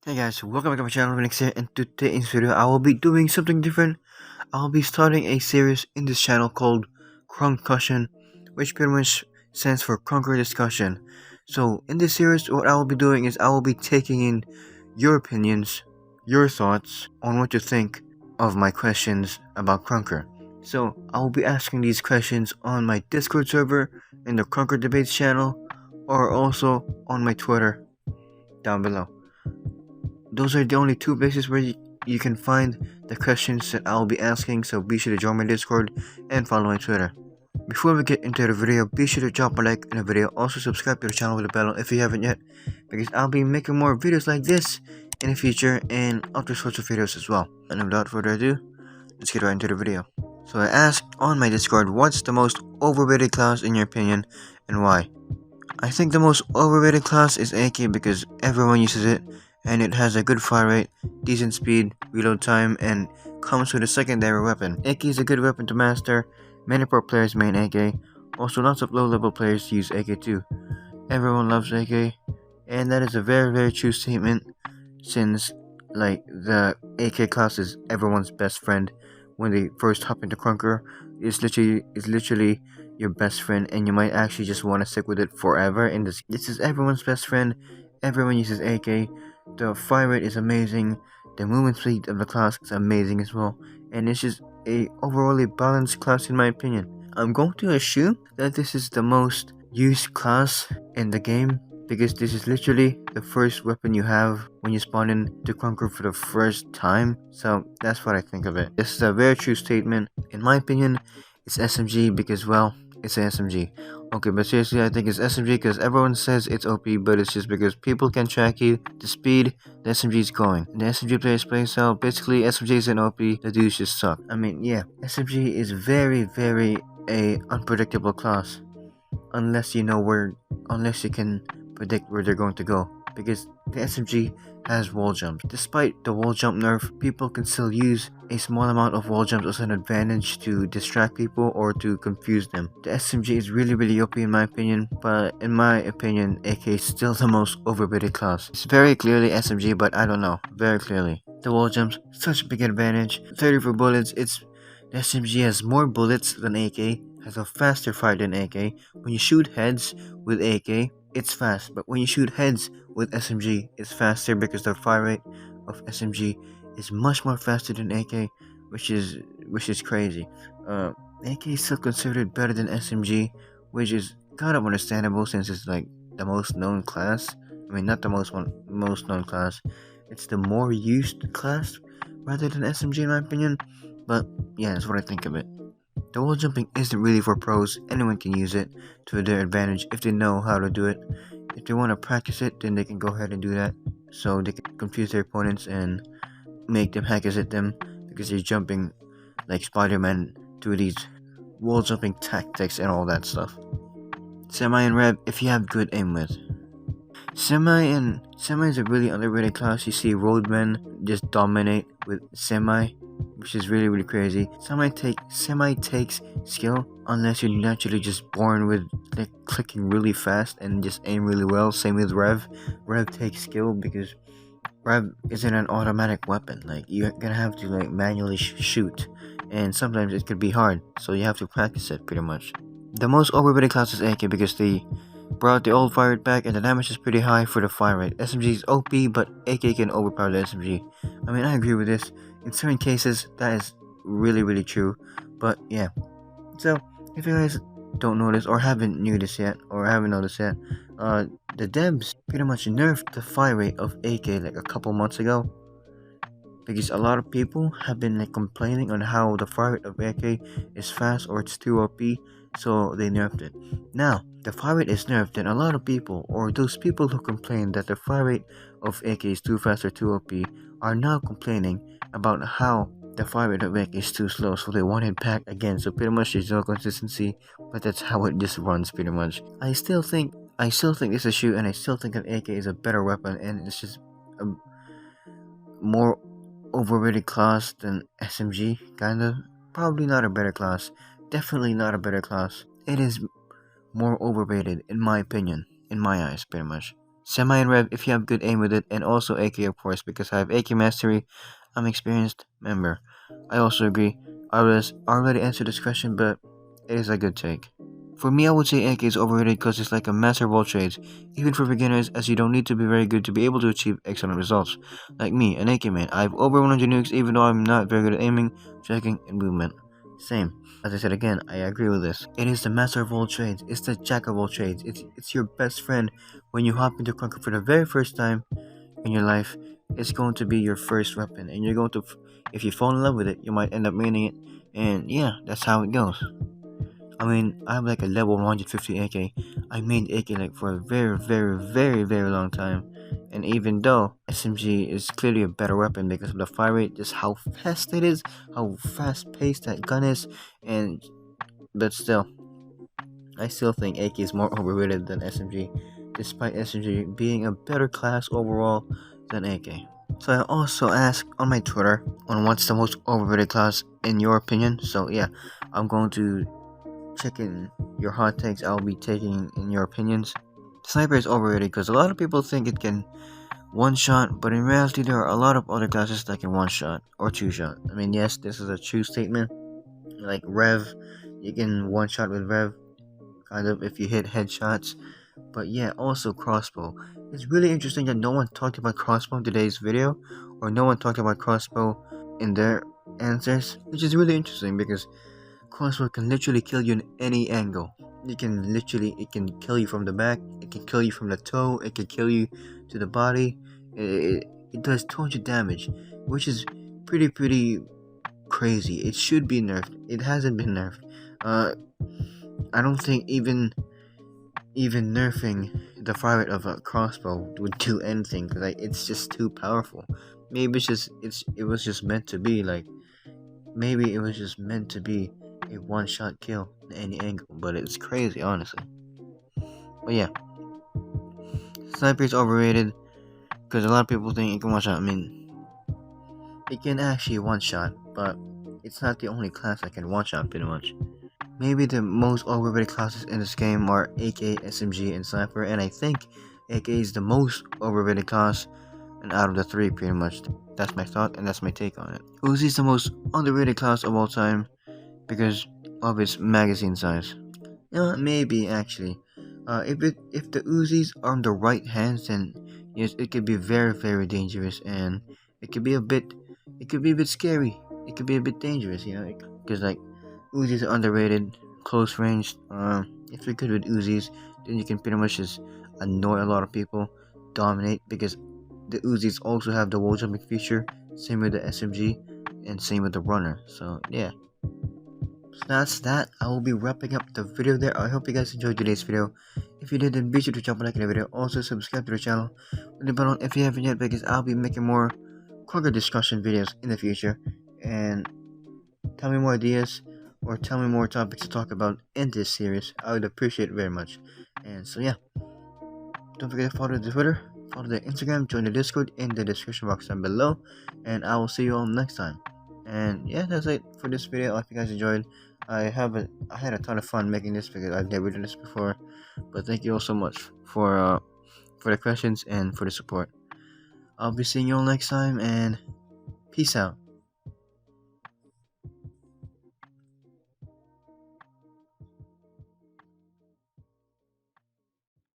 Hey guys, welcome back to my channel, Venicz here, and today in this video I will be doing something different. I'll be starting a series in this channel called KRUNKCUSSION, which pretty much stands for Krunker Discussion. So in this series, what I will be doing is I will be taking in your opinions, your thoughts on what you think of my questions about Krunker. So I will be asking these questions on my Discord server, in the Krunker Debates channel, or also on my Twitter down below. Those are the only two places where you can find the questions that I'll be asking, so be sure to join my Discord and follow my Twitter. Before we get into the video, be sure to drop a like in the video, also subscribe to the channel with the bell if you haven't yet, because I'll be making more videos like this in the future and other sorts of videos as well. And without further ado, let's get right into the video. So I asked on my Discord, what's the most overrated class in your opinion and why? I think the most overrated class is AK because everyone uses it, and it has a good fire rate, decent speed, reload time, and comes with a secondary weapon. AK is a good weapon to master. Many pro players main AK. Also, lots of low level players use AK too. Everyone loves AK, and that is a very true statement, since like the AK class is everyone's best friend when they first hop into Krunker. It's literally your best friend, and you might actually just want to stick with it forever. And this is everyone's best friend. Everyone uses AK. The fire rate is amazing. The movement speed of the class is amazing as well, and it's just a overall balanced class in my opinion. I'm going to assume that this is the most used class in the game, because this is literally the first weapon you have when you spawn in to Krunker for the first time. So that's what I think of it. This is a very true statement. In my opinion, it's SMG because, well, it's an SMG. Okay, but seriously, I think it's SMG because everyone says it's OP, but it's just because people can track you, the speed the SMG is going. The SMG players play so basically SMG is an OP, the dudes just suck. I mean, yeah, SMG is very a unpredictable class. Unless you can predict where they're going to go, because the SMG has wall jumps. Despite the wall jump nerf, people can still use a small amount of wall jumps as an advantage to distract people or to confuse them. The SMG is really OP in my opinion, but in my opinion, AK is still the most overrated class. It's very clearly SMG, but I don't know, very clearly. The wall jumps, such a big advantage. 34 bullets, the SMG has more bullets than AK, has a faster fire than AK. When you shoot heads with AK, it's fast, but when you shoot heads with SMG, it's faster because the fire rate of SMG is much more faster than AK, which is crazy. AK is still considered better than SMG, which is kind of understandable since it's like the most known class. I mean, not the most known class. It's the more used class rather than SMG in my opinion. But yeah, that's what I think of it. The wall jumping isn't really for pros. Anyone can use it to their advantage if they know how to do it. If they want to practice it, then they can go ahead and do that, so they can confuse their opponents and make them hackers at them, because they're jumping like Spider-Man through these wall jumping tactics and all that stuff. Semi and Rev, if you have good aim with. Semi is a really underrated class. You see roadmen just dominate with Semi, which is really crazy. Semi takes skill, unless you're naturally just born with like clicking really fast and just aim really well. Same with Rev. Rev takes skill because Rev isn't an automatic weapon. Like, you're gonna have to like manually shoot, and sometimes it could be hard, so you have to practice it pretty much. The most overrated class is AK because they brought the old fire rate back, and the damage is pretty high for the fire rate. SMG is OP, but AK can overpower the SMG. I mean, I agree with this. In certain cases, that is really true. But yeah. So, if you guys don't know this, or haven't noticed yet, the devs pretty much nerfed the fire rate of AK like a couple months ago, because a lot of people have been like complaining on how the fire rate of AK is fast or it's too OP, so they nerfed it. Now, the fire rate is nerfed, and a lot of people, or those people who complain that the fire rate of AK is too fast or too OP, are now complaining about how the fire rate of AK is too slow, so they want it back again. So pretty much there's no consistency, but that's how it just runs pretty much. I still think it's a shoot, and I still think that AK is a better weapon, and it's just a more overrated class than SMG, kinda. Probably not a better class. Definitely not a better class. It is more overrated, in my opinion. In my eyes, pretty much. Semi and Rev if you have good aim with it, and also AK of course, because I have AK Mastery, I'm experienced member. I also agree. I was already answered this question, but it is a good take. For me, I would say AK is overrated because it's like a master of all trades, even for beginners, as you don't need to be very good to be able to achieve excellent results. Like me, an AK man, I have over 100 nukes even though I'm not very good at aiming, tracking, and movement. Same. As I said again, I agree with this. It is the master of all trades. It's the jack of all trades. It's your best friend when you hop into Krunker for the very first time in your life. It's going to be your first weapon, and you're going to, if you fall in love with it, you might end up maining it. And yeah, that's how it goes. I mean, I have like a level 150 AK. I made AK like for a very long time. And even though SMG is clearly a better weapon because of the fire rate, just how fast it is, how fast paced that gun is, and but still, I still think AK is more overrated than SMG, despite SMG being a better class overall than AK. So I also asked on my Twitter on what's the most overrated class in your opinion. So yeah, I'm going to check in your hot takes. I'll be taking in your opinions. Sniper is overrated because a lot of people think it can one shot, but in reality there are a lot of other classes that can one shot or two shot. I mean, yes, this is a true statement. Like Rev, you can one shot with Rev, kind of if you hit headshots. But yeah, also crossbow. It's really interesting that no one talked about crossbow in today's video, or no one talked about crossbow in their answers, which is really interesting because crossbow can literally kill you in any angle. It can kill you from the back, it can kill you from the toe, it can kill you to the body. It does tons of damage, which is pretty crazy. It should be nerfed. It hasn't been nerfed. I don't think even nerfing the fire rate of a crossbow would do anything because like it's just too powerful. Maybe it was just meant to be like maybe it was just meant to be a one-shot kill in any angle, but it's crazy honestly. But yeah, sniper is overrated because a lot of people think it can one shot. I mean, it can actually one shot, but it's not the only class that can one shot pretty much. Maybe the most overrated classes in this game are AK, SMG, and Sniper, and I think AK is the most overrated class, and out of the three, pretty much. That's my thought, and that's my take on it. Uzi is the most underrated class of all time because of its magazine size. Maybe actually. If the Uzis are in the right hands, then yes, it could be very dangerous, and it could be a bit scary. It could be a bit dangerous, because like Uzis are underrated, close range. If you're good with Uzis, then you can pretty much just annoy a lot of people, dominate, because the Uzis also have the wall jumping feature, same with the SMG, and same with the runner. So yeah. So that's that. I will be wrapping up the video there. I hope you guys enjoyed today's video. If you did, then be sure to drop a like in the video. Also subscribe to the channel with the bell on if you haven't yet, because I'll be making more Krunker discussion videos in the future. And tell me more ideas or tell me more topics to talk about in this series. I would appreciate it very much. And so yeah, don't forget to follow the Twitter, follow the Instagram, join the Discord in the description box down below, and I will see you all next time. And yeah, that's it for this video. I hope you guys enjoyed. I had a ton of fun making this because I've never done this before. But thank you all so much for the questions and for the support. I'll be seeing you all next time, and peace out.